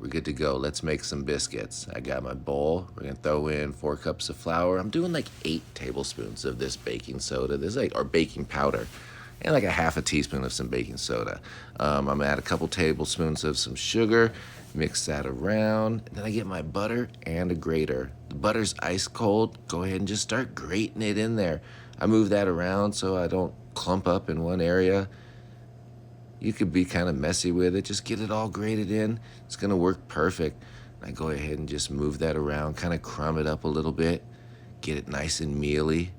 we're good to go. Let's make some biscuits. I got my bowl. We're gonna throw in 4 cups of flour. I'm doing like 8 tablespoons of this baking soda. This is like, or baking powder, and like a half a teaspoon of some baking soda. I'm gonna add a couple tablespoons of some sugar, mix that around, and then I get my butter and a grater. The butter's ice cold. Go ahead and just start grating it in there. I move that around so I don't clump up in one area. You could be kind of messy with it. Just get it all grated in. It's gonna work perfect. I go ahead and just move that around, kind of crumb it up a little bit, get it nice and mealy.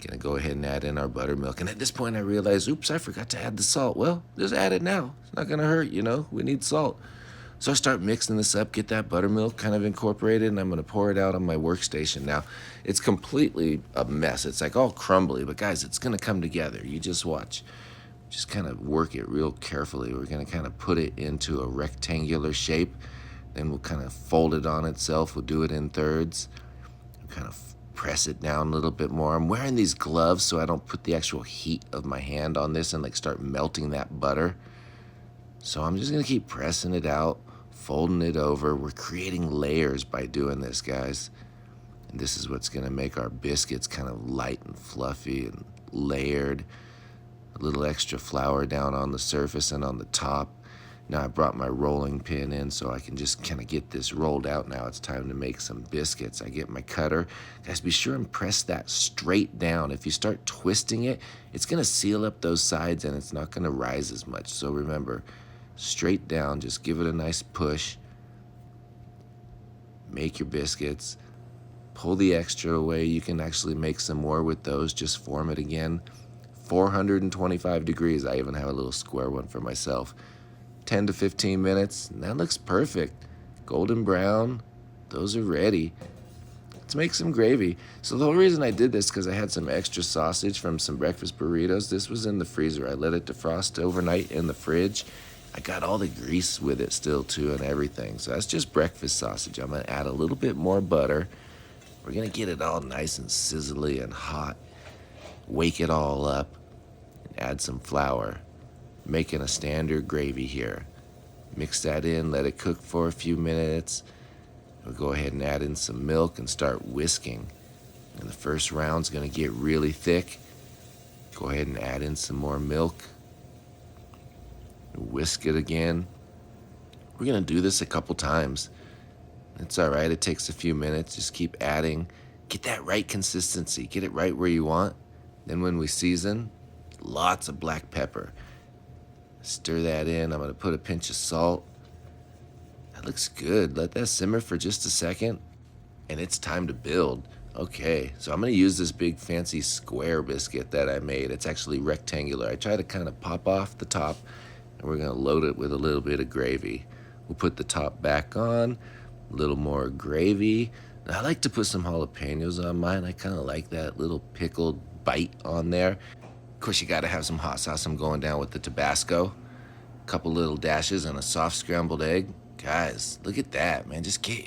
Gonna go ahead and add in our buttermilk. And at this point I realize, oops, I forgot to add the salt. Well, just add it now. It's not gonna hurt, you know, we need salt. So I start mixing this up, get that buttermilk kind of incorporated, and I'm gonna pour it out on my workstation. Now, it's completely a mess. It's like all crumbly, but guys, it's gonna come together. You just watch. Just kind of work it real carefully. We're gonna kind of put it into a rectangular shape. Then we'll kind of fold it on itself. We'll do it in thirds. Kind of press it down a little bit more. I'm wearing these gloves so I don't put the actual heat of my hand on this and like start melting that butter. So I'm just gonna keep pressing it out, folding it over. We're creating layers by doing this, guys. And this is what's gonna make our biscuits kind of light and fluffy and layered. A little extra flour down on the surface and on the top. Now I brought my rolling pin in so I can just kind of get this rolled out. Now it's time to make some biscuits. I get my cutter. Guys, be sure and press that straight down. If you start twisting it, it's gonna seal up those sides and it's not gonna rise as much. So remember, straight down, just give it a nice push. Make your biscuits. Pull the extra away. You can actually make some more with those. Just form it again. 425 degrees. I even have a little square one for myself. 10 to 15 minutes, and that looks perfect. Golden brown, those are ready. Let's make some gravy. So the whole reason I did this because I had some extra sausage from some breakfast burritos. This was in the freezer. I let it defrost overnight in the fridge. I got all the grease with it still too and everything. So that's just breakfast sausage. I'm gonna add a little bit more butter. We're gonna get it all nice and sizzly and hot. Wake it all up and add some flour. Making a standard gravy here. Mix that in, let it cook for a few minutes. We'll go ahead and add in some milk and start whisking. And the first round's gonna get really thick. Go ahead and add in some more milk. Whisk it again. We're gonna do this a couple times. It's all right, it takes a few minutes. Just keep adding. Get that right consistency. Get it right where you want. Then when we season, lots of black pepper. Stir that in. I'm gonna put a pinch of salt. That looks good. Let that simmer for just a second. And it's time to build. Okay, so I'm gonna use this big fancy square biscuit that I made. It's actually rectangular. I try to kind of pop off the top and we're gonna load it with a little bit of gravy. We'll put the top back on, a little more gravy. Now, I like to put some jalapenos on mine. I kind of like that little pickled bite on there. Of course, you gotta have some hot sauce. I'm going down with the Tabasco. A couple little dashes and a soft scrambled egg. Guys, look at that, man. Just get it.